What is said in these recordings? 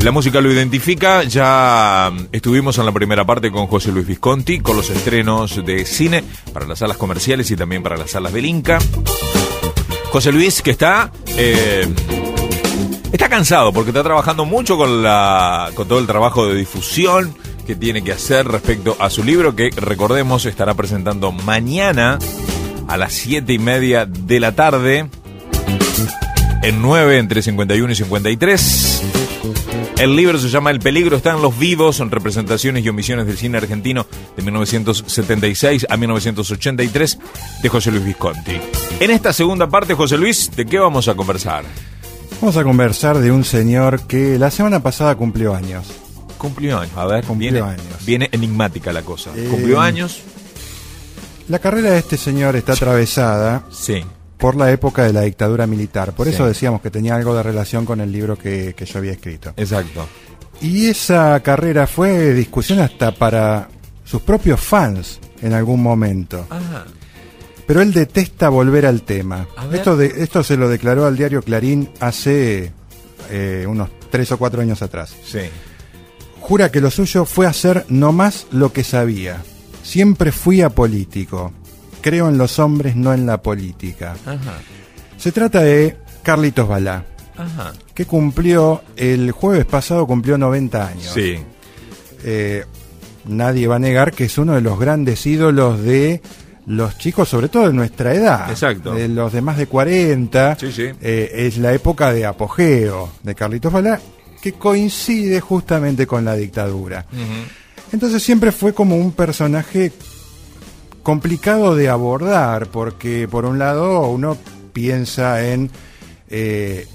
La música lo identifica. Ya estuvimos en la primera parte con José Luis Visconti, con los estrenos de cine para las salas comerciales y también para las salas del Inca. José Luis, que está cansado porque está trabajando mucho con todo el trabajo de difusión que tiene que hacer respecto a su libro, que recordemos estará presentando mañana a las 7:30 de la tarde en 9 entre 51 y 53. El libro se llama El peligro está en los vivos, son representaciones y omisiones del cine argentino de 1976 a 1983 de José Luis Visconti. En esta segunda parte, José Luis, ¿de qué vamos a conversar? Vamos a conversar de un señor que la semana pasada cumplió años. Cumplió años, a ver, viene enigmática la cosa. Cumplió años. La carrera de este señor está atravesada por la época de la dictadura militar. Por eso decíamos que tenía algo de relación con el libro que yo había escrito. Exacto. Y esa carrera fue discusión hasta para sus propios fans en algún momento. Ajá. Pero él detesta volver al tema. Esto se lo declaró al diario Clarín hace unos 3 o 4 años atrás. Sí. Jura que lo suyo fue hacer nomás lo que sabía. Siempre fui apolítico. Creo en los hombres, no en la política. Ajá. Se trata de Carlitos Balá, que el jueves pasado cumplió 90 años. Sí. Nadie va a negar que es uno de los grandes ídolos de los chicos, sobre todo de nuestra edad. Exacto. De los de más de 40. Sí, sí. Es la época de apogeo de Carlitos Balá, que coincide justamente con la dictadura. Entonces siempre fue como un personaje complicado de abordar, porque por un lado uno piensa en que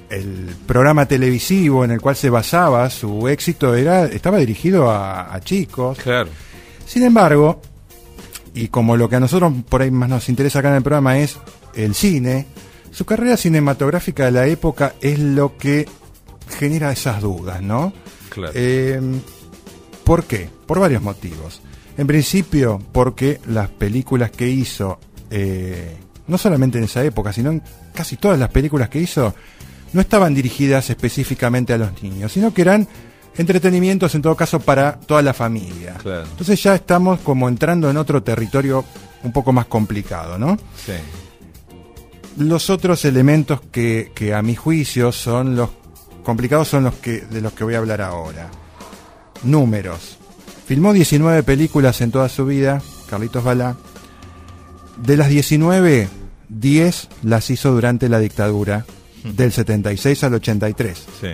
el programa televisivo en el cual se basaba su éxito estaba dirigido a chicos. Claro. Sin embargo, y como lo que a nosotros por ahí más nos interesa acá en el programa es el cine, su carrera cinematográfica de la época es lo que genera esas dudas, ¿no? Claro. ¿Por qué? Por varios motivos. En principio, porque las películas que hizo, no solamente en esa época, sino en casi todas las películas que hizo, no estaban dirigidas específicamente a los niños, sino que eran entretenimientos, en todo caso, para toda la familia. Claro. Entonces ya estamos como entrando en otro territorio un poco más complicado, ¿no? Sí. Los otros elementos que a mi juicio son los complicados son de los que voy a hablar ahora. Números. Filmó 19 películas en toda su vida, Carlitos Balá. De las 19, 10 las hizo durante la dictadura, del 76 al 83. Sí.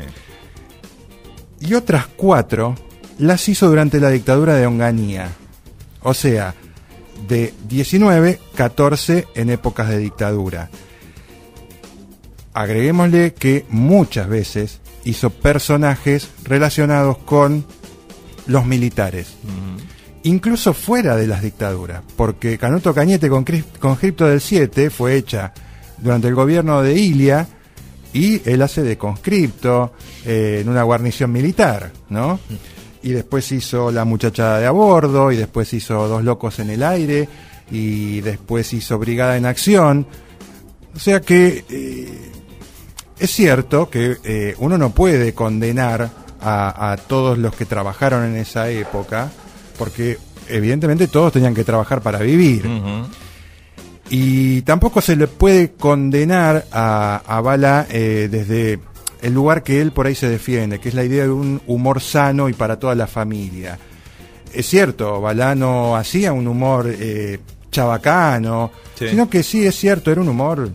Y otras 4 las hizo durante la dictadura de Onganía. O sea, de 19, 14 en épocas de dictadura. Agreguémosle que muchas veces hizo personajes relacionados con los militares, incluso fuera de las dictaduras, porque Canuto Cañete con Conscripto del 7 fue hecha durante el gobierno de Ilia y él hace de conscripto en una guarnición militar, ¿no? Y después hizo La muchachada de a bordo, y después hizo Dos locos en el aire, y después hizo Brigada en acción. O sea que es cierto que uno no puede condenar a todos los que trabajaron en esa época, porque evidentemente todos tenían que trabajar para vivir. Y tampoco se le puede condenar a Balá desde el lugar que él por ahí se defiende, que es la idea de un humor sano y para toda la familia. Es cierto, Balá no hacía un humor chabacano, sino que sí, es cierto, era un humor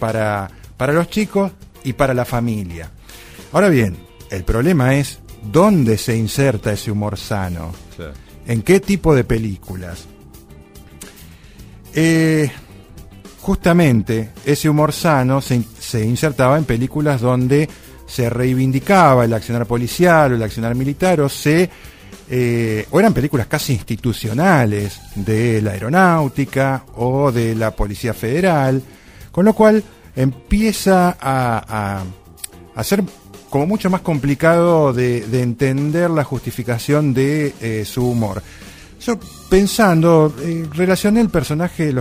para los chicos y para la familia. Ahora bien, el problema es dónde se inserta ese humor sano. Sí. ¿En qué tipo de películas? Justamente ese humor sano se insertaba en películas donde se reivindicaba el accionar policial o el accionar militar, o eran películas casi institucionales de la aeronáutica o de la Policía Federal, con lo cual empieza a ser como mucho más complicado de entender la justificación de su humor. Yo pensando, relacioné los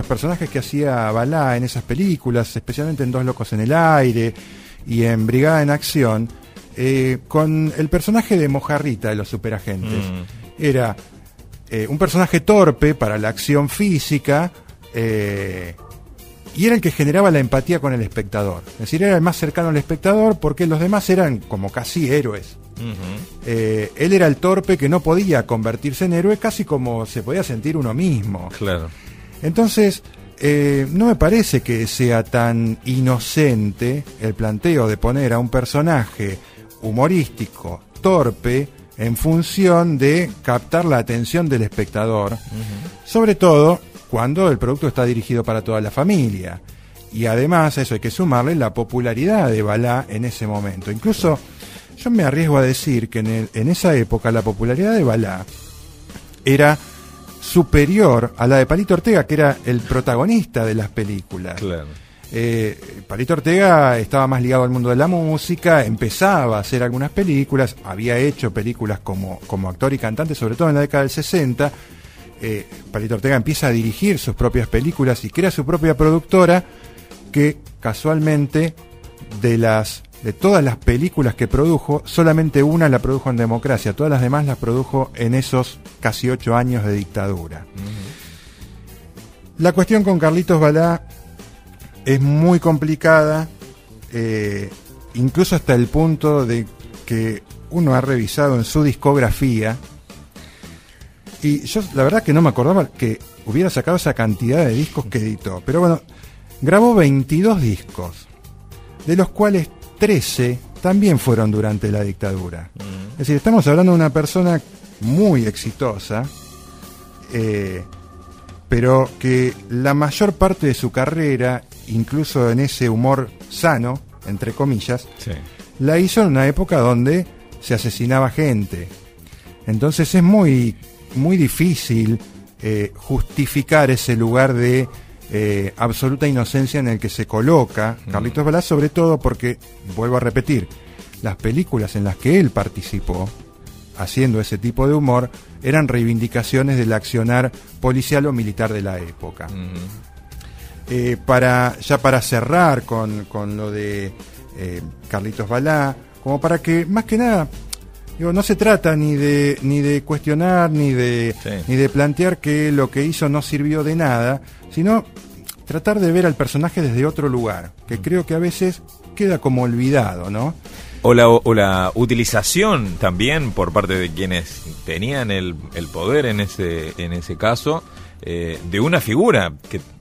personajes que hacía Balá en esas películas, especialmente en Dos locos en el aire y en Brigada en acción, con el personaje de Mojarrita de los Superagentes. Era un personaje torpe para la acción física, y era el que generaba la empatía con el espectador. Es decir, era el más cercano al espectador porque los demás eran como casi héroes. Él era el torpe que no podía convertirse en héroe, casi como se podía sentir uno mismo. Claro. Entonces, no me parece que sea tan inocente el planteo de poner a un personaje humorístico, torpe, en función de captar la atención del espectador, sobre todo cuando el producto está dirigido para toda la familia. Y además a eso hay que sumarle la popularidad de Balá en ese momento. Incluso yo me arriesgo a decir que en esa época la popularidad de Balá era superior a la de Palito Ortega, que era el protagonista de las películas. Claro. Palito Ortega estaba más ligado al mundo de la música, empezaba a hacer algunas películas, había hecho películas como actor y cantante, sobre todo en la década del 60. Palito Ortega empieza a dirigir sus propias películas y crea su propia productora, que casualmente de todas las películas que produjo, solamente una la produjo en democracia, todas las demás las produjo en esos casi 8 años de dictadura. La cuestión con Carlitos Balá es muy complicada, incluso hasta el punto de que uno ha revisado en su discografía, y yo la verdad que no me acordaba que hubiera sacado esa cantidad de discos que editó, pero bueno, grabó 22 discos, de los cuales 13 también fueron durante la dictadura. Es decir, estamos hablando de una persona muy exitosa, pero que la mayor parte de su carrera, incluso en ese humor sano, entre comillas, sí, la hizo en una época donde se asesinaba gente. Entonces es muy difícil justificar ese lugar de absoluta inocencia en el que se coloca Carlitos Balá, sobre todo porque, vuelvo a repetir, las películas en las que él participó haciendo ese tipo de humor eran reivindicaciones del accionar policial o militar de la época. Para cerrar con lo de Carlitos Balá, como para que, más que nada, digo, no se trata ni de cuestionar ni de plantear que lo que hizo no sirvió de nada, sino tratar de ver al personaje desde otro lugar, que creo que a veces queda como olvidado, ¿no? O la utilización también por parte de quienes tenían el poder en ese caso, de una figura,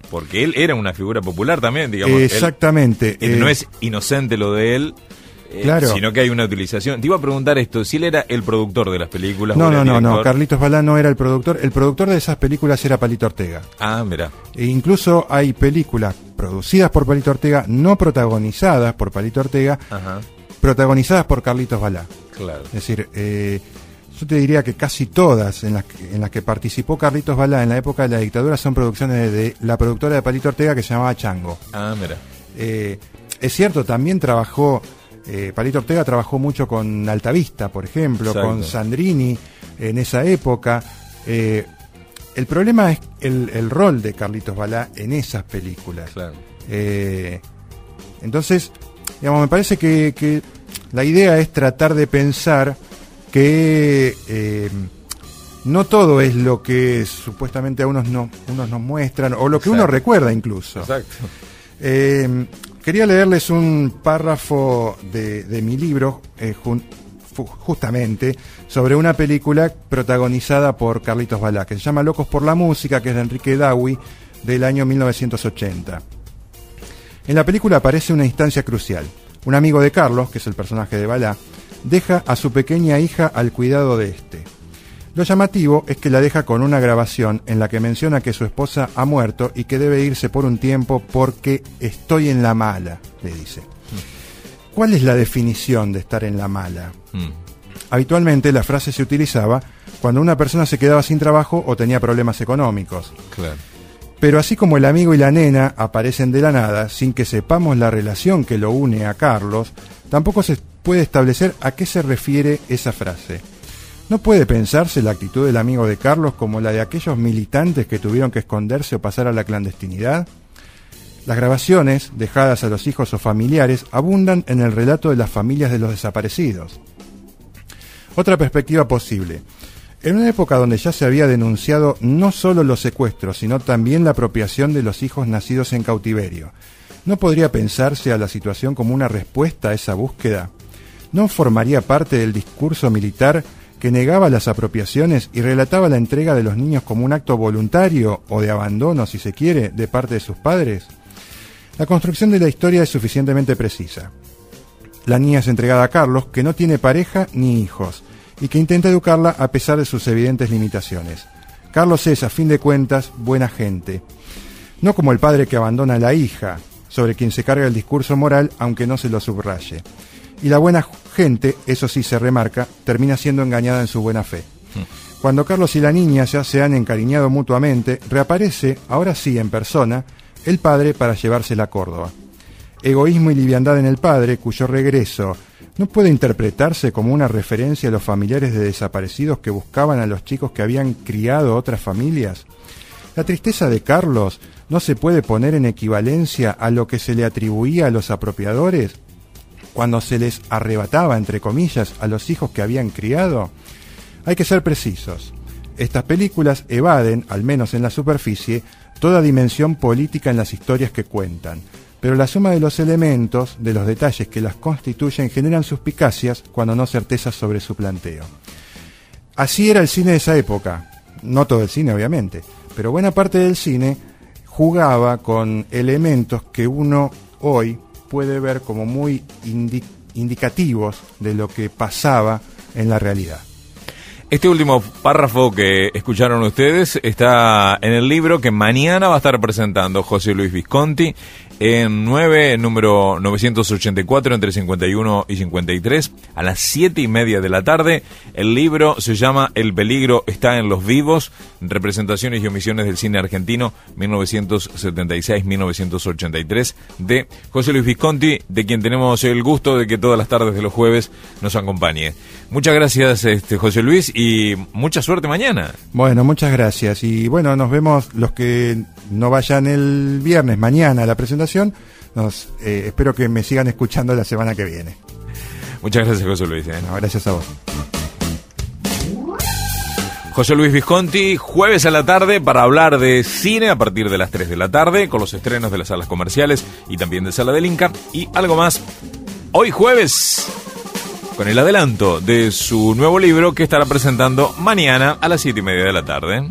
porque él era una figura popular también, digamos. Exactamente. No es inocente lo de él, claro, sino que hay una utilización. Te iba a preguntar esto, si él era el productor de las películas. No, Carlitos Balá no era el productor de esas películas era Palito Ortega. Ah, mira. E incluso hay películas producidas por Palito Ortega, no protagonizadas por Palito Ortega, protagonizadas por Carlitos Balá. Claro. Es decir, yo te diría que casi todas en las que participó Carlitos Balá en la época de la dictadura son producciones de la productora de Palito Ortega, que se llamaba Chango. Ah, mira. Es cierto, también trabajó, Palito Ortega trabajó mucho con Altavista, por ejemplo, exacto, con Sandrini en esa época. El problema es el rol de Carlitos Balá en esas películas. Claro. Entonces, digamos, me parece que la idea es tratar de pensar que no todo es lo que supuestamente a unos nos muestran, o lo que uno recuerda incluso. Exacto. Quería leerles un párrafo de mi libro, justamente, sobre una película protagonizada por Carlitos Balá, que se llama Locos por la Música, que es de Enrique Dawi, del año 1980. En la película aparece una instancia crucial. Un amigo de Carlos, que es el personaje de Balá, deja a su pequeña hija al cuidado de este. Lo llamativo es que la deja con una grabación en la que menciona que su esposa ha muerto y que debe irse por un tiempo porque estoy en la mala, le dice. ¿Cuál es la definición de estar en la mala? Habitualmente la frase se utilizaba cuando una persona se quedaba sin trabajo o tenía problemas económicos. Claro. Pero así como el amigo y la nena aparecen de la nada, sin que sepamos la relación que lo une a Carlos, tampoco se puede establecer a qué se refiere esa frase. ¿No puede pensarse la actitud del amigo de Carlos como la de aquellos militantes que tuvieron que esconderse o pasar a la clandestinidad? Las grabaciones, dejadas a los hijos o familiares, abundan en el relato de las familias de los desaparecidos. Otra perspectiva posible. En una época donde ya se había denunciado no solo los secuestros, sino también la apropiación de los hijos nacidos en cautiverio, ¿no podría pensarse a la situación como una respuesta a esa búsqueda? ¿No formaría parte del discurso militar que negaba las apropiaciones y relataba la entrega de los niños como un acto voluntario o de abandono, si se quiere, de parte de sus padres? La construcción de la historia es suficientemente precisa. La niña es entregada a Carlos, que no tiene pareja ni hijos, y que intenta educarla a pesar de sus evidentes limitaciones. Carlos es, a fin de cuentas, buena gente. No como el padre que abandona a la hija, sobre quien se carga el discurso moral, aunque no se lo subraye. Y la buena gente, eso sí se remarca, termina siendo engañada en su buena fe. Cuando Carlos y la niña ya se han encariñado mutuamente, reaparece, ahora sí en persona, el padre para llevársela a Córdoba. Egoísmo y liviandad en el padre, cuyo regreso no puede interpretarse como una referencia a los familiares de desaparecidos que buscaban a los chicos que habían criado otras familias. La tristeza de Carlos no se puede poner en equivalencia a lo que se le atribuía a los apropiadores cuando se les arrebataba, entre comillas, a los hijos que habían criado. Hay que ser precisos. Estas películas evaden, al menos en la superficie, toda dimensión política en las historias que cuentan, pero la suma de los elementos, de los detalles que las constituyen, generan suspicacias, cuando no certezas sobre su planteo. Así era el cine de esa época, no todo el cine obviamente, pero buena parte del cine jugaba con elementos que uno hoy puede ver como muy indicativos de lo que pasaba en la realidad. Este último párrafo que escucharon ustedes está en el libro que mañana va a estar presentando José Luis Visconti en número 984, entre 51 y 53, a las 7:30 de la tarde. El libro se llama El peligro está en los vivos, representaciones y omisiones del cine argentino 1976-1983, de José Luis Visconti, de quien tenemos el gusto de que todas las tardes de los jueves nos acompañe. Muchas gracias, José Luis, y mucha suerte mañana. Bueno, muchas gracias. Y bueno, nos vemos los que no vayan el viernes, mañana a la presentación. Espero que me sigan escuchando la semana que viene. Muchas gracias, José Luis. No, gracias a vos. José Luis Visconti, jueves a la tarde para hablar de cine a partir de las 3 de la tarde, con los estrenos de las salas comerciales y también de Sala del Inca, y algo más hoy jueves, con el adelanto de su nuevo libro que estará presentando mañana a las 7:30 de la tarde.